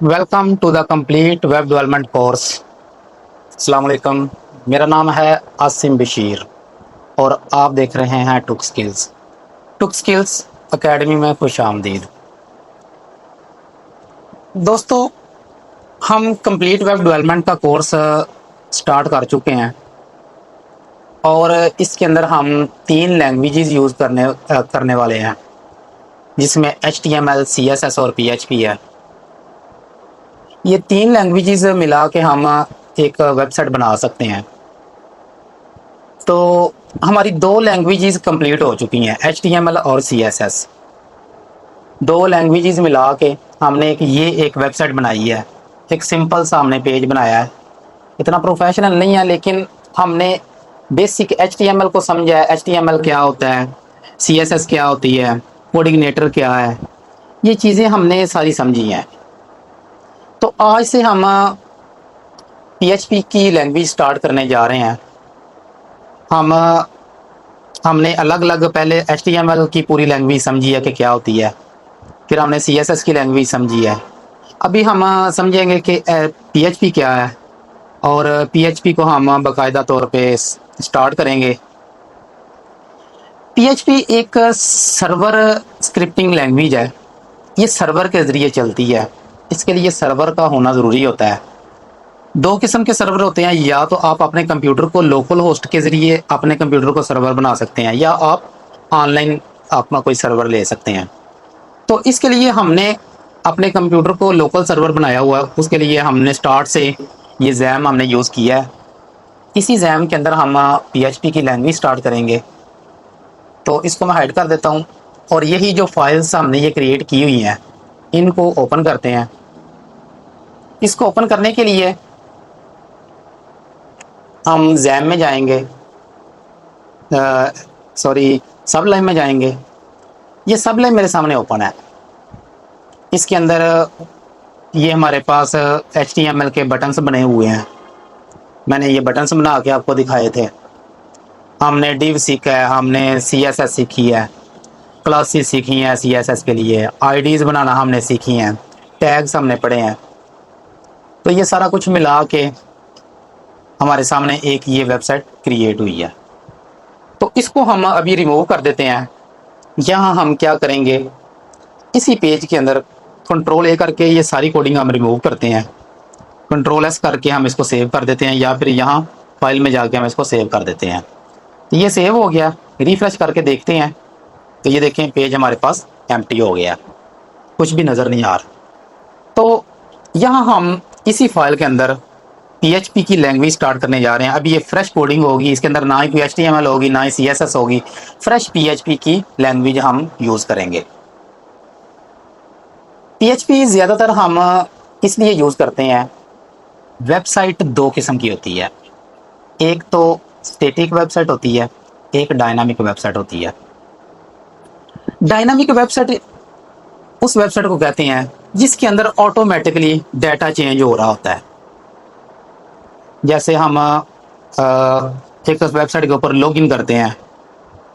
Welcome to the complete web development course. अस्सलाम वालेकुम। मेरा नाम है आसिम बशीर और आप देख रहे हैं टुक स्किल्स। टुक स्किल्स एकेडमी में खुश आमदीद। दोस्तों, हम कंप्लीट वेब डेवलपमेंट का कोर्स स्टार्ट कर चुके हैं और इसके अंदर हम 3 लैंग्वेजेस यूज़ करने वाले हैं, जिसमें HTML, CSS और PHP है। ये 3 लैंग्वेजेस मिला के हम एक वेबसाइट बना सकते हैं। तो हमारी 2 लैंग्वेजेस कंप्लीट हो चुकी हैं, HTML और CSS। 2 लैंग्वेजेस मिला के हमने एक वेबसाइट बनाई है। एक सिंपल सा हमने पेज बनाया है। इतना प्रोफेशनल नहीं है, लेकिन हमने बेसिक HTML को समझा है। HTML क्या होता है, CSS क्या होती है, कोऑर्डिनेटर क्या है, ये चीज़ें हमने सारी समझी हैं। तो आज से हम PHP की लैंग्वेज स्टार्ट करने जा रहे हैं। हम हमने अलग अलग पहले HTML की पूरी लैंग्वेज समझी है कि क्या होती है, फिर हमने CSS की लैंग्वेज समझी है। अभी हम समझेंगे कि PHP क्या है, और PHP को हम बाकायदा तौर पे स्टार्ट करेंगे। PHP एक सर्वर स्क्रिप्टिंग लैंग्वेज है। ये सर्वर के ज़रिए चलती है। इसके लिए सर्वर का होना ज़रूरी होता है। 2 किस्म के सर्वर होते हैं, या तो आप अपने कंप्यूटर को लोकल होस्ट के ज़रिए अपने कंप्यूटर को सर्वर बना सकते हैं, या आप ऑनलाइन अपना कोई सर्वर ले सकते हैं। तो इसके लिए हमने अपने कंप्यूटर को लोकल सर्वर बनाया हुआ है। उसके लिए हमने स्टार्ट से ये जैम हमने यूज़ किया है। इसी जैम के अंदर हम PHP की लैंग्वेज स्टार्ट करेंगे। तो इसको मैं हाइड कर देता हूँ, और यही जो फाइल्स हमने ये क्रिएट की हुई हैं, इनको ओपन करते हैं। इसको ओपन करने के लिए हम जैम में जाएंगे, सॉरी, सब लाइन में जाएंगे। ये सब लाइन मेरे सामने ओपन है। इसके अंदर ये हमारे पास HTML के बटन्स बने हुए हैं। मैंने ये बटन्स बना के आपको दिखाए थे। हमने div सीखा है, हमने CSS सीखी है, क्लासेस सीखी हैं CSS के लिए, IDs बनाना हमने सीखी हैं, टैग्स हमने पढ़े हैं। तो ये सारा कुछ मिला के हमारे सामने एक ये वेबसाइट क्रिएट हुई है। तो इसको हम अभी रिमूव कर देते हैं। यहाँ हम क्या करेंगे, इसी पेज के अंदर Ctrl+A करके ये सारी कोडिंग हम रिमूव करते हैं। Ctrl+S करके हम इसको सेव कर देते हैं, या फिर यहाँ फाइल में जाके हम इसको सेव कर देते हैं। तो ये सेव हो गया। रिफ्रेश करके देखते हैं तो ये देखें, पेज हमारे पास एम्प्टी हो गया, कुछ भी नज़र नहीं आ रहा। तो यहाँ हम इसी फाइल के अंदर PHP की लैंग्वेज स्टार्ट करने जा रहे हैं। अभी ये फ्रेश कोडिंग होगी, इसके अंदर ना ही कोई HTML होगी, ना ही CSS होगी। फ्रेश PHP की लैंग्वेज हम यूज़ करेंगे। PHP ज़्यादातर हम इसलिए यूज़ करते हैं, वेबसाइट 2 किस्म की होती है। एक तो स्टैटिक वेबसाइट होती है, एक डायनामिक वेबसाइट होती है। डायनामिक वेबसाइट उस वेबसाइट को कहते हैं जिसके अंदर ऑटोमेटिकली डाटा चेंज हो रहा होता है। जैसे हम एक वेबसाइट के ऊपर लॉगिन करते हैं,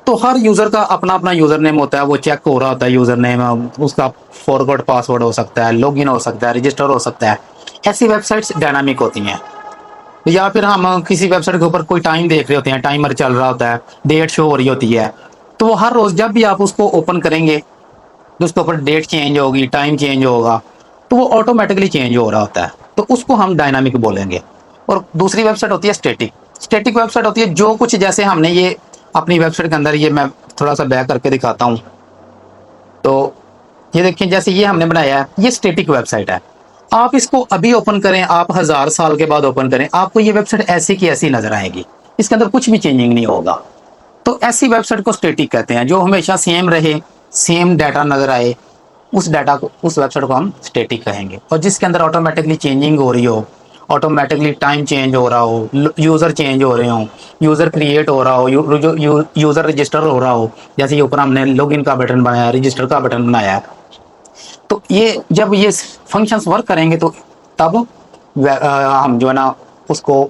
तो हर यूज़र का अपना अपना यूज़र नेम होता है, वो चेक हो रहा होता है यूज़र नेम, उसका फॉरवर्ड पासवर्ड हो सकता है, लॉगिन हो सकता है, रजिस्टर हो सकता है। ऐसी वेबसाइट्स डायनामिक होती हैं। या फिर हम किसी वेबसाइट के ऊपर कोई टाइम देख रहे होते हैं, टाइमर चल रहा होता है, डेट शो हो रही होती है, तो वो हर रोज़ जब भी आप उसको ओपन करेंगे तो उसके ऊपर डेट चेंज होगी, टाइम चेंज होगा, तो वो ऑटोमेटिकली चेंज हो रहा होता है। तो उसको हम डायनामिक बोलेंगे। और दूसरी वेबसाइट होती है स्टैटिक। स्टैटिक वेबसाइट होती है जो कुछ, जैसे हमने ये अपनी वेबसाइट के अंदर, ये मैं थोड़ा सा बैक करके दिखाता हूँ। तो ये देखिए, जैसे ये हमने बनाया है, ये स्टैटिक वेबसाइट है। आप इसको अभी ओपन करें, आप 1000 साल के बाद ओपन करें, आपको ये वेबसाइट ऐसी की ऐसी नजर आएगी। इसके अंदर कुछ भी चेंजिंग नहीं होगा। तो ऐसी वेबसाइट को स्टैटिक कहते हैं, जो हमेशा सेम रहे, सेम डाटा नजर आए, उस डाटा को, उस वेबसाइट को हम स्टैटिक कहेंगे। और जिसके अंदर ऑटोमेटिकली चेंजिंग हो रही हो, ऑटोमेटिकली टाइम चेंज हो रहा हो, यूज़र चेंज हो रहे हो, यूज़र क्रिएट हो रहा हो, यूज़र रजिस्टर हो रहा हो, जैसे ये ऊपर हमने लॉगिन का बटन बनाया, रजिस्टर का बटन बनाया है। तो ये जब ये फंक्शंस वर्क करेंगे तो तब हम जो है ना उसको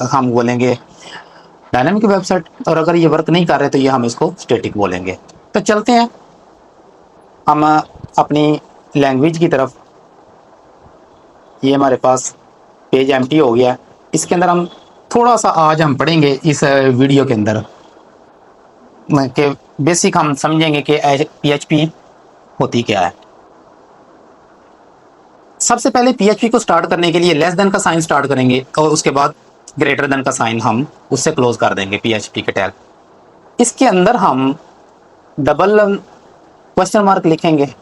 हम बोलेंगे डायनामिक वेबसाइट। और अगर ये वर्क नहीं कर रहे तो ये हम इसको स्टैटिक बोलेंगे। तो चलते हैं हम अपनी लैंग्वेज की तरफ। ये हमारे पास पेज एम्प्टी हो गया। इसके अंदर हम थोड़ा सा आज हम पढ़ेंगे इस वीडियो के अंदर कि बेसिक हम समझेंगे कि PHP होती क्या है। सबसे पहले PHP को स्टार्ट करने के लिए लेस देन का साइन स्टार्ट करेंगे और उसके बाद ग्रेटर देन का साइन हम उससे क्लोज कर देंगे PHP के टैग। इसके अंदर हम डबल क्वेश्चन मार्क लिखेंगे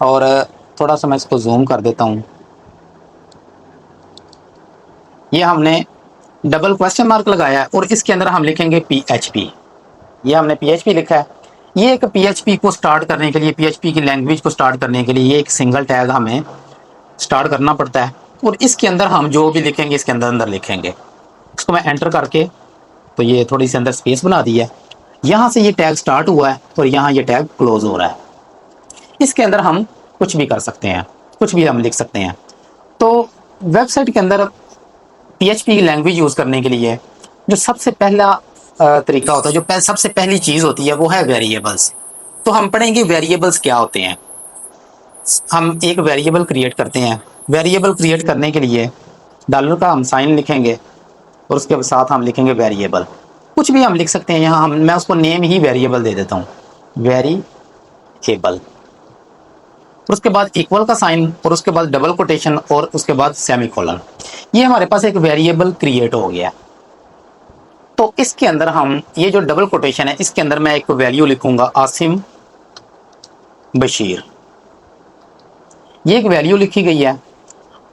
और थोड़ा सा मैं इसको जूम कर देता हूँ। ये हमने डबल क्वेश्चन मार्क लगाया है और इसके अंदर हम लिखेंगे PHP। ये हमने PHP लिखा है। ये एक PHP को स्टार्ट करने के लिए, PHP की लैंग्वेज को स्टार्ट करने के लिए ये एक सिंगल टैग हमें स्टार्ट करना पड़ता है और इसके अंदर हम जो भी लिखेंगे इसके अंदर अंदर लिखेंगे। इसको मैं एंटर करके तो ये थोड़ी सी अंदर स्पेस बना दी है। यहाँ से ये टैग स्टार्ट हुआ है और यहाँ ये टैग क्लोज हो रहा है। इसके अंदर हम कुछ भी कर सकते हैं, कुछ भी हम लिख सकते हैं। तो वेबसाइट के अंदर PHP की लैंग्वेज यूज़ करने के लिए जो सबसे पहला तरीका होता है, जो सबसे पहली चीज़ होती है वो है वेरिएबल्स। तो हम पढ़ेंगे वेरिएबल्स क्या होते हैं। हम एक वेरिएबल क्रिएट करते हैं। वेरिएबल क्रिएट करने के लिए डॉलर का हम साइन लिखेंगे और उसके साथ हम लिखेंगे वेरिएबल। कुछ भी हम लिख सकते हैं। यहाँ मैं उसको नेम ही वेरिएबल दे देता हूँ, वेरिएबल। और उसके बाद इक्वल का साइन और उसके बाद डबल कोटेशन और उसके बाद सेमीकोलन। ये हमारे पास एक वेरिएबल क्रिएट हो गया। तो इसके अंदर हम ये जो डबल कोटेशन है इसके अंदर मैं एक वैल्यू लिखूंगा, आसिम बशीर। ये एक वैल्यू लिखी गई है।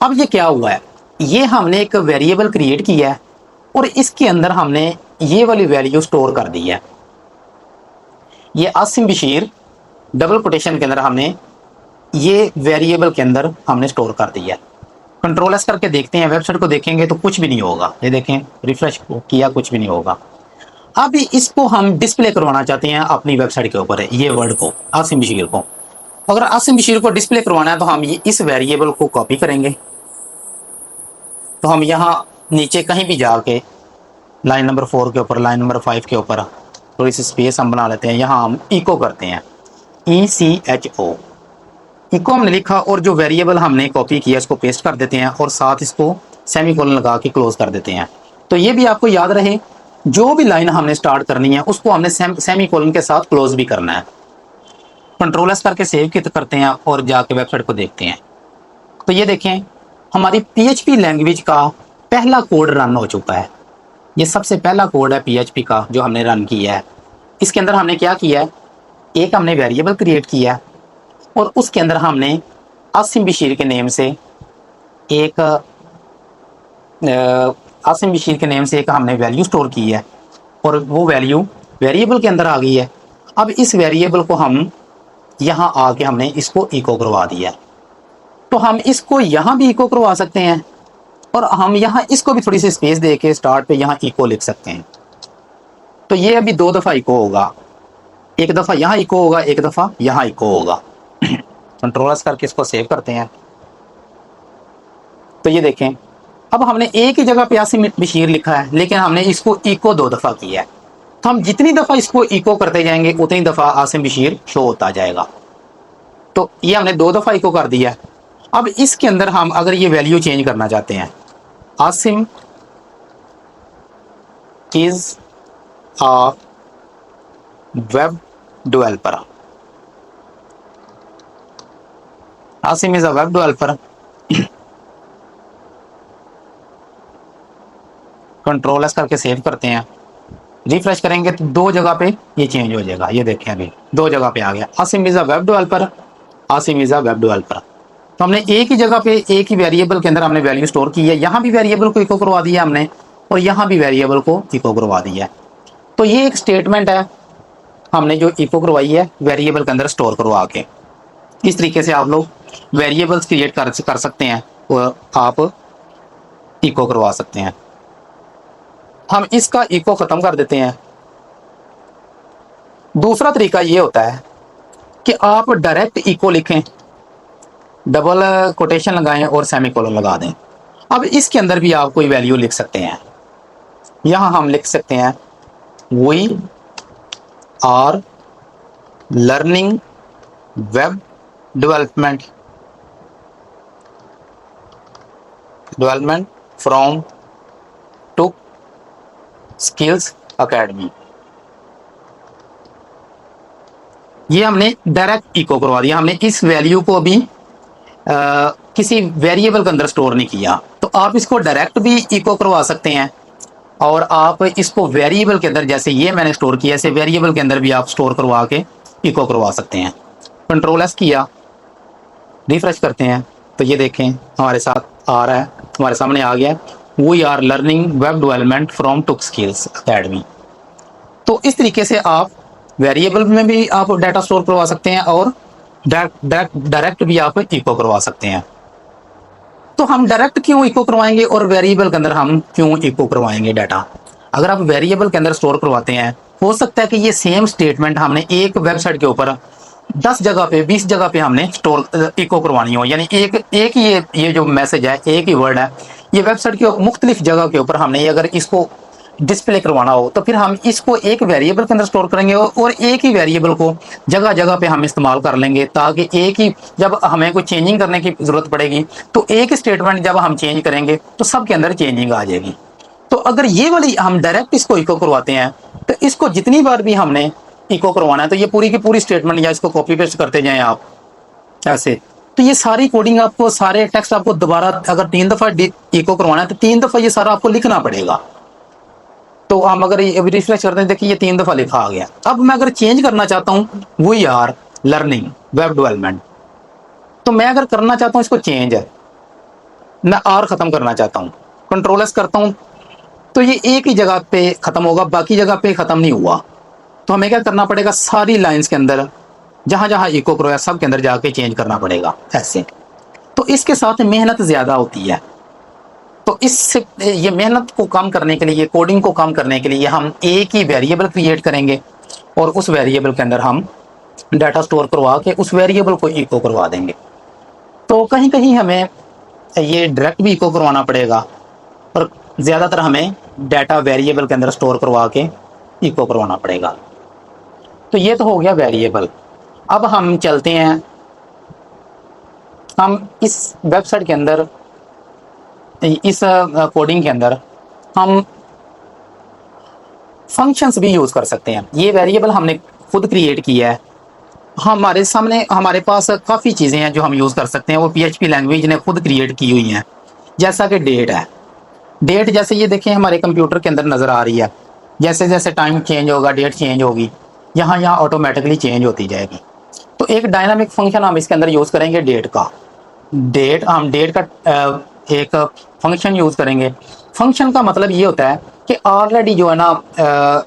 अब ये क्या हुआ है, ये हमने एक वेरिएबल क्रिएट किया है और इसके अंदर हमने ये वाली वैल्यू स्टोर कर दी है। ये आसिम बशीर डबल कोटेशन के अंदर हमने ये वेरिएबल के अंदर हमने स्टोर कर दिया। कंट्रोल एस करके देखते हैं, वेबसाइट को देखेंगे तो कुछ भी नहीं होगा। ये देखें, रिफ्रेश किया, कुछ भी नहीं होगा। अब इसको हम डिस्प्ले करवाना चाहते हैं अपनी वेबसाइट के ऊपर, ये वर्ड को, आसिम बशीर को। अगर आसिम बशीर को डिस्प्ले करवाना है तो हम ये इस वेरिएबल को कॉपी करेंगे। तो हम यहाँ नीचे कहीं भी जाके लाइन नंबर 4 के ऊपर, लाइन नंबर 5 के ऊपर थोड़ी सी स्पेस हम बना लेते हैं। यहाँ हम इको करते हैं, ECHO। इको हमने लिखा और जो वेरिएबल हमने कॉपी किया इसको पेस्ट कर देते हैं और साथ इसको सेमीकोलन लगा के क्लोज कर देते हैं। तो ये भी आपको याद रहे, जो भी लाइन हमने स्टार्ट करनी है उसको हमने सेमीकोलन के साथ क्लोज भी करना है। कंट्रोल एस करके सेव करते हैं और जाके वेबसाइट को देखते हैं। तो ये देखें, हमारी PHP लैंग्वेज का पहला कोड रन हो चुका है। ये सबसे पहला कोड है PHP का जो हमने रन किया है। इसके अंदर हमने क्या किया है, एक हमने वेरिएबल क्रिएट किया और उसके अंदर हमने आसिम बशीर के नेम से एक हमने वैल्यू स्टोर की है और वो वैल्यू वेरिएबल के अंदर आ गई है। अब इस वेरिएबल को हम यहाँ आके हमने इसको इको करवा दिया। तो हम इसको यहाँ भी इको करवा सकते हैं और हम यहाँ इसको भी थोड़ी सी स्पेस दे के स्टार्ट पे यहाँ इको लिख सकते हैं। तो ये अभी 2 दफ़ा इको होगा, एक दफ़ा यहाँ इको होगा, एक दफ़ा यहाँ इको होगा। कंट्रोल एस करके इसको सेव करते हैं। तो ये देखें, अब हमने एक ही जगह पे आसिम बशीर लिखा है लेकिन हमने इसको इको 2 दफ़ा किया है। तो हम जितनी दफ़ा इसको इको करते जाएंगे उतनी दफ़ा आसिम बशीर शो होता जाएगा। तो ये हमने 2 दफ़ा इको कर दिया। अब इसके अंदर हम अगर ये वैल्यू चेंज करना चाहते हैं, Asim is a web developer, Asim is a web developer. Control S करके सेव करते हैं, रिफ्रेश करेंगे तो 2 जगह पे ये चेंज हो जाएगा। ये देखें, अभी 2 जगह पे आ गया, Asim is a web developer, Asim is a web developer. तो हमने एक ही जगह पे एक ही वेरिएबल के अंदर हमने वैल्यू स्टोर की है। यहाँ भी वेरिएबल को इको करवा दिया हमने और यहाँ भी वेरिएबल को इको करवा दिया है। तो ये एक स्टेटमेंट है हमने जो इको करवाई है वेरिएबल के अंदर स्टोर करवा के। इस तरीके से आप लोग वेरिएबल्स क्रिएट कर सकते हैं और आप इको करवा सकते हैं। हम इसका इको ख़त्म कर देते हैं। दूसरा तरीका ये होता है कि आप डायरेक्ट इको लिखें, डबल कोटेशन लगाएं और सेमीकोलन लगा दें। अब इसके अंदर भी आप कोई वैल्यू लिख सकते हैं। यहाँ हम लिख सकते हैं, we are learning web development development from two skills academy. ये हमने डायरेक्ट इको करवा दिया, हमने इस वैल्यू को अभी किसी वेरिएबल के अंदर स्टोर नहीं किया। तो आप इसको डायरेक्ट भी इको करवा सकते हैं और आप इसको वेरिएबल के अंदर, जैसे ये मैंने स्टोर किया, ऐसे वेरिएबल के अंदर भी आप स्टोर करवा के इको करवा सकते हैं। कंट्रोल एस किया, रिफ्रेश करते हैं तो ये देखें हमारे साथ आ रहा है, हमारे सामने आ गया, we are learning web development from took skills academy. तो इस तरीके से आप वेरिएबल में भी आप डाटा स्टोर करवा सकते हैं और डायरेक्ट भी आप इको करवा सकते हैं। तो हम डायरेक्ट क्यों इको करवाएंगे और वेरिएबल के अंदर हम क्यों इको करवाएंगे डाटा? अगर आप वेरिएबल के अंदर स्टोर करवाते हैं, हो सकता है कि ये सेम स्टेटमेंट हमने एक वेबसाइट के ऊपर 10 जगह पे 20 जगह पे हमने स्टोर इको करवानी हो, यानी एक ये जो मैसेज है, एक ही वर्ड है, ये वेबसाइट के मुख्तलिफ जगह के ऊपर हमने अगर इसको डिस्प्ले करवाना हो तो फिर हम इसको एक वेरिएबल के अंदर स्टोर करेंगे और एक ही वेरिएबल को जगह जगह पे हम इस्तेमाल कर लेंगे, ताकि एक ही, जब हमें कोई चेंजिंग करने की जरूरत पड़ेगी तो एक ही स्टेटमेंट जब हम चेंज करेंगे तो सबके अंदर चेंजिंग आ जाएगी। तो अगर ये वाली हम डायरेक्ट इसको इको करवाते हैं तो इसको जितनी बार भी हमने इको करवाना है तो ये पूरी की पूरी स्टेटमेंट या इसको कॉपी पेस्ट करते जाएं आप ऐसे, तो ये सारी कोडिंग आपको, सारे टेक्स्ट आपको दोबारा अगर 3 दफा इको करवाना है तो 3 दफा ये सारा आपको लिखना पड़ेगा। तो हम अगर ये रिफ्रेश करते हैं, देखिए ये 3 दफा लिखा आ गया। अब मैं अगर चेंज करना चाहता हूँ, we are learning web development, तो मैं अगर करना चाहता हूँ इसको चेंज है, मैं आर खत्म करना चाहता हूँ, कंट्रोल एस करता हूँ तो ये एक ही जगह पे खत्म होगा, बाकी जगह पे खत्म नहीं हुआ। तो हमें क्या करना पड़ेगा, सारी लाइंस के अंदर जहां जहां इको करो सब के अंदर जाके चेंज करना पड़ेगा ऐसे। तो इसके साथ मेहनत ज्यादा होती है। तो इससे ये मेहनत को कम करने के लिए, कोडिंग को कम करने के लिए हम एक ही वेरिएबल क्रिएट करेंगे और उस वेरिएबल के अंदर हम डाटा स्टोर करवा के उस वेरिएबल को इको करवा देंगे। तो कहीं कहीं हमें ये डायरेक्ट भी इको करवाना पड़ेगा और ज़्यादातर हमें डाटा वेरिएबल के अंदर स्टोर करवा के इको करवाना पड़ेगा। तो ये तो हो गया वेरिएबल। अब हम चलते हैं, हम इस वेबसाइट के अंदर, इस कोडिंग के अंदर हम फंक्शंस भी यूज़ कर सकते हैं। ये वेरिएबल हमने खुद क्रिएट किया है, हमारे सामने हमारे पास काफ़ी चीज़ें हैं जो हम यूज़ कर सकते हैं, वो PHP लैंग्वेज ने खुद क्रिएट की हुई हैं। जैसा कि डेट है, डेट जैसे ये देखें हमारे कंप्यूटर के अंदर नज़र आ रही है, जैसे जैसे टाइम चेंज होगा डेट चेंज होगी, यहाँ यहाँ ऑटोमेटिकली चेंज होती जाएगी। तो एक डायनामिक फंक्शन हम इसके अंदर यूज़ करेंगे डेट का। हम डेट का एक फंक्शन यूज़ करेंगे। फंक्शन का मतलब ये होता है कि ऑलरेडी जो है ना,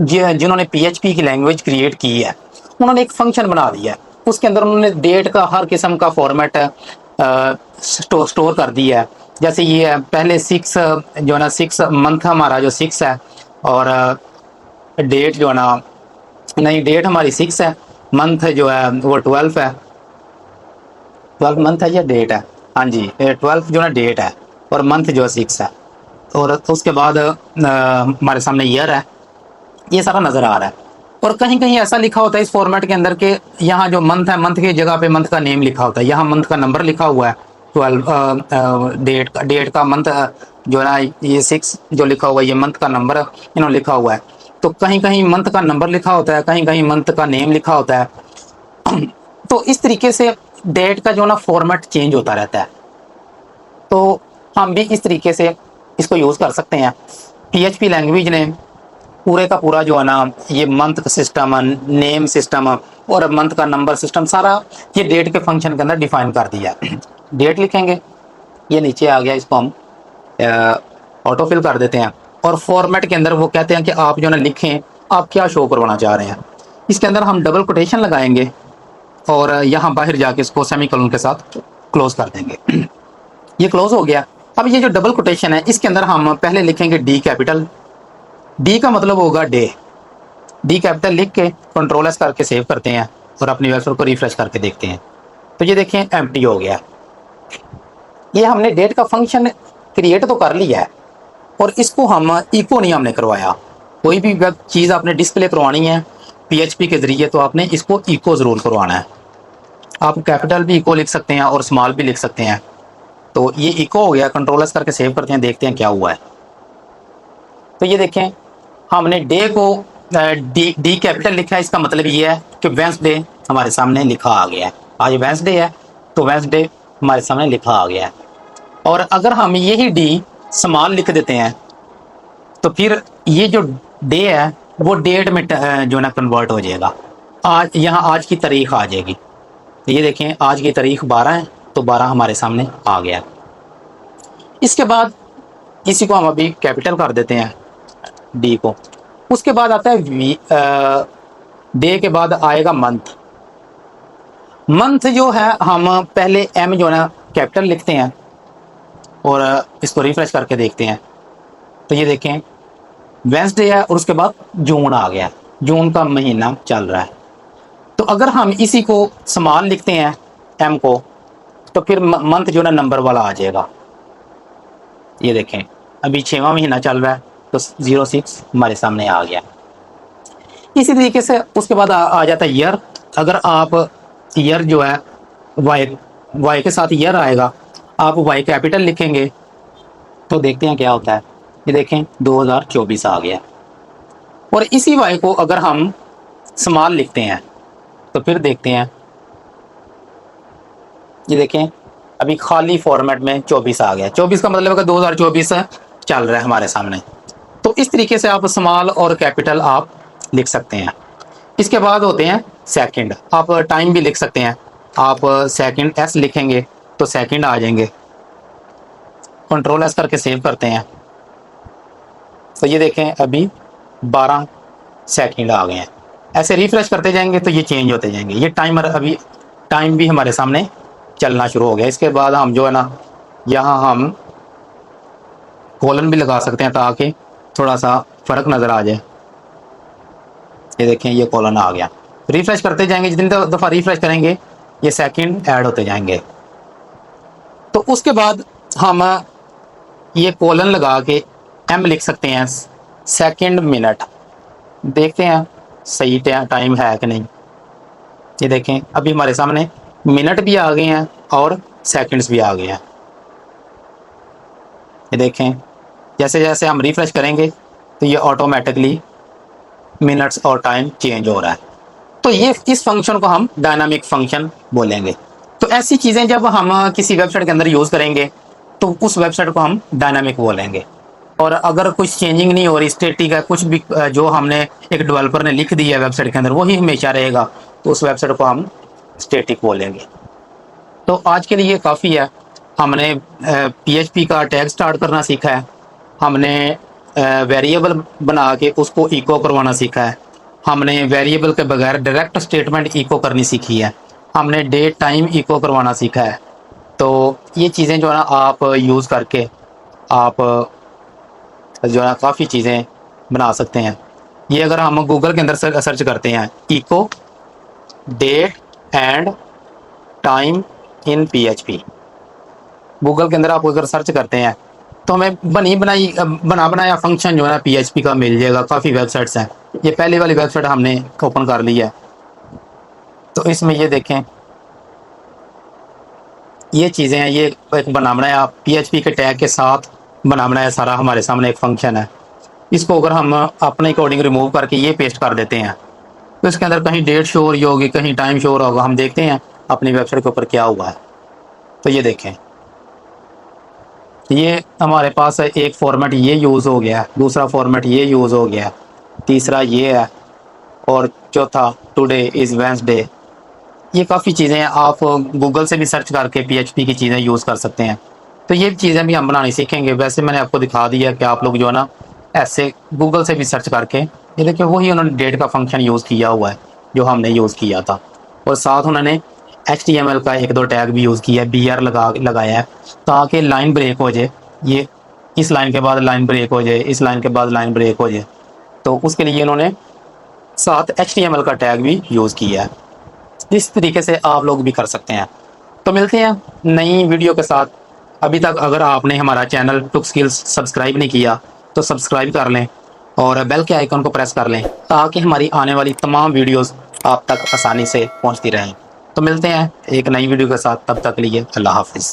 जिन्होंने PHP की लैंग्वेज क्रिएट की है उन्होंने एक फंक्शन बना दिया है, उसके अंदर उन्होंने डेट का हर किस्म का फॉर्मेट स्टोर कर दिया है। जैसे ये है, पहले 6 जो है ना, 6 मंथ हमारा जो 6 है और डेट जो है ना, नहीं डेट हमारी 6 है, मंथ जो है वो 12 है, 12 मंथ है या डेट है, हाँ जी 12 जो है डेट है और मंथ जो है 6 है। और उसके बाद हमारे सामने ईयर है, ये सारा नज़र आ रहा है। और कहीं कहीं ऐसा लिखा होता है इस फॉर्मेट के अंदर के यहाँ जो मंथ है, मंथ की जगह पे मंथ का नेम लिखा होता है, यहाँ मंथ का नंबर लिखा हुआ है 12, डेट का मंथ जो है ना, ये 6 जो लिखा हुआ है ये मंथ का नंबर इन्होंने लिखा हुआ है। तो कहीं कहीं मंथ का नंबर लिखा होता है, कहीं कहीं मंथ का नेम लिखा होता है। तो इस तरीके से डेट का जो ना फॉर्मेट चेंज होता रहता है। तो हम भी इस तरीके से इसको यूज़ कर सकते हैं। PHP लैंग्वेज ने पूरे का पूरा जो है ना, ये मंथ का सिस्टम, नेम सिस्टम और मंथ का नंबर सिस्टम सारा ये डेट के फंक्शन के अंदर डिफाइन कर दिया। डेट लिखेंगे, ये नीचे आ गया, इसको हम ऑटो फिल कर देते हैं और फॉर्मेट के अंदर वो कहते हैं कि आप जो ना लिखें आप क्या शो करवाना चाह रहे हैं। इसके अंदर हम डबल कोटेशन लगाएंगे और यहाँ बाहर जाके इसको सेमीकोलन के साथ क्लोज कर देंगे। ये क्लोज हो गया। अब ये जो डबल कोटेशन है इसके अंदर हम पहले लिखेंगे D कैपिटल, D का मतलब होगा डे, D कैपिटल लिख के कंट्रोल एस करके सेव करते हैं और अपनी वेबसाइट को रिफ्रेश करके देखते हैं तो ये देखें एम्प्टी हो गया। ये हमने डेट का फंक्शन क्रिएट तो कर लिया है और इसको हम इको नहीं हमने करवाया। कोई भी वेब चीज़ आपने डिस्प्ले करवानी है PHP के ज़रिए तो आपने इसको इको ज़रूर करवाना है। आप कैपिटल भी इको लिख सकते हैं और स्मॉल भी लिख सकते हैं। तो ये इको हो गया, कंट्रोलर्स करके सेव करते हैं, देखते हैं क्या हुआ है। तो ये देखें, हमने डे को डी डी कैपिटल लिखा है, इसका मतलब ये है कि वेंसडे हमारे सामने लिखा आ गया है। आज वेंसडे है तो वेंसडे हमारे सामने लिखा आ गया है। और अगर हम यही डी स्मॉल लिख देते हैं तो फिर ये जो डे है वो डेट में जो ना कन्वर्ट हो जाएगा। आज यहाँ आज की तारीख आ जाएगी। तो ये देखें, आज की तारीख 12 है तो 12 हमारे सामने आ गया। इसके बाद इसी को हम अभी कैपिटल कर देते हैं डी को। उसके बाद आता है डे के बाद आएगा मंथ। मंथ जो है हम पहले एम जो है ना कैपिटल लिखते हैं और इसको रिफ्रेश करके देखते हैं। तो ये देखें, वेंसडे है और उसके बाद जून आ गया, जून का महीना चल रहा है। तो अगर हम इसी को स्मॉल लिखते हैं एम को, तो फिर मंथ जो है ना नंबर वाला आ जाएगा। ये देखें, अभी 6वां महीना चल रहा है तो 06 हमारे सामने आ गया। इसी तरीके से उसके बाद आ जाता है ईयर। अगर आप ईयर जो है वाई के साथ ईयर आएगा, आप वाई कैपिटल लिखेंगे तो देखते हैं क्या होता है। ये देखें, 2024 आ गया। और इसी वाई को अगर हम स्मॉल लिखते हैं तो फिर देखते हैं, ये देखें अभी खाली फॉर्मेट में 24 आ गया। 24 का मतलब है 2024 चल रहा है हमारे सामने। तो इस तरीके से आप स्मॉल और कैपिटल आप लिख सकते हैं। इसके बाद होते हैं सेकंड। आप टाइम भी लिख सकते हैं। आप सेकंड एस लिखेंगे तो सेकंड आ जाएंगे। कंट्रोल एस करके सेव करते हैं तो ये देखें अभी 12 सेकंड आ गए हैं। ऐसे रिफ्रेश करते जाएंगे तो ये चेंज होते जाएंगे। ये टाइमर अभी टाइम भी हमारे सामने चलना शुरू हो गया। इसके बाद हम जो है ना यहाँ हम कॉलन भी लगा सकते हैं ताकि थोड़ा सा फ़र्क नज़र आ जाए। ये देखें, ये कॉलन आ गया। रिफ्रेश करते जाएंगे, जितनी दफ़ा रिफ्रेश करेंगे ये सेकंड ऐड होते जाएंगे। तो उसके बाद हम ये कॉलन लगा के एम लिख सकते हैं सेकंड मिनट। देखते हैं सही टाइम है कि नहीं। ये देखें, अभी हमारे सामने मिनट भी आ गए हैं और सेकंड्स भी आ गए हैं। ये देखें, जैसे जैसे हम रिफ्रेश करेंगे तो ये ऑटोमेटिकली मिनट्स और टाइम चेंज हो रहा है। तो ये इस फंक्शन को हम डायनामिक फंक्शन बोलेंगे। तो ऐसी चीज़ें जब हम किसी वेबसाइट के अंदर यूज़ करेंगे तो उस वेबसाइट को हम डायनामिक बोलेंगे। और अगर कुछ चेंजिंग नहीं हो रही, स्टैटिक है, कुछ भी जो हमने एक डेवलपर ने लिख दिया है वेबसाइट के अंदर वही हमेशा रहेगा, तो उस वेबसाइट को हम स्टैटिक बोलेंगे। तो आज के लिए काफ़ी है। हमने PHP का टैग स्टार्ट करना सीखा है। हमने वेरिएबल बना के उसको इको करवाना सीखा है। हमने वेरिएबल के बगैर डायरेक्ट स्टेटमेंट इको करनी सीखी है। हमने डेट टाइम इको करवाना सीखा है। तो ये चीज़ें जो है ना आप यूज़ करके आप जो है ना काफ़ी चीज़ें बना सकते हैं। ये अगर हम गूगल के अंदर सर्च करते हैं echo date and time in PHP, Google के अंदर आप अगर सर्च करते हैं तो हमें बना बनाया फंक्शन जो है ना PHP का मिल जाएगा। काफ़ी वेबसाइट्स हैं। ये पहले वाली वेबसाइट हमने ओपन कर ली है। तो इसमें ये देखें, ये चीज़ें हैं। ये एक बना बनाया PHP के टैग के साथ बना बनाया सारा हमारे सामने एक फंक्शन है। इसको अगर हम अपने अकॉर्डिंग रिमूव करके ये पेस्ट कर देते हैं तो इसके अंदर कहीं डेट शो हो रही होगी, कहीं टाइम शो हो रहा होगा। हम देखते हैं अपनी वेबसाइट के ऊपर क्या हुआ है। तो ये देखें, ये हमारे पास एक फॉर्मेट ये यूज़ हो गया, दूसरा फॉर्मेट ये यूज़ हो गया, तीसरा ये है और चौथा टुडे इज़ वेंसडे। ये काफ़ी चीज़ें हैं। आप गूगल से भी सर्च करके PHP की चीज़ें यूज़ कर सकते हैं। तो ये चीज़ें भी हम बनानी सीखेंगे। वैसे मैंने आपको दिखा दिया कि आप लोग जो है ना ऐसे गूगल से भी सर्च करके, ये देखिए वही उन्होंने डेट का फंक्शन यूज़ किया हुआ है जो हमने यूज़ किया था। और साथ उन्होंने HTML का 1-2 टैग भी यूज़ किया है, BR लगाया है ताकि लाइन ब्रेक हो जाए। ये इस लाइन के बाद लाइन ब्रेक हो जाए, इस लाइन के बाद लाइन ब्रेक हो जाए। तो उसके लिए उन्होंने साथ HTML का टैग भी यूज़ किया है। इस तरीके से आप लोग भी कर सकते हैं। तो मिलते हैं नई वीडियो के साथ। अभी तक अगर आपने हमारा चैनल टुक स्किल्स सब्सक्राइब नहीं किया तो सब्सक्राइब कर लें और बेल के आइकन को प्रेस कर लें ताकि हमारी आने वाली तमाम वीडियोस आप तक आसानी से पहुंचती रहें। तो मिलते हैं एक नई वीडियो के साथ। तब तक के लिए अल्लाह हाफिज़।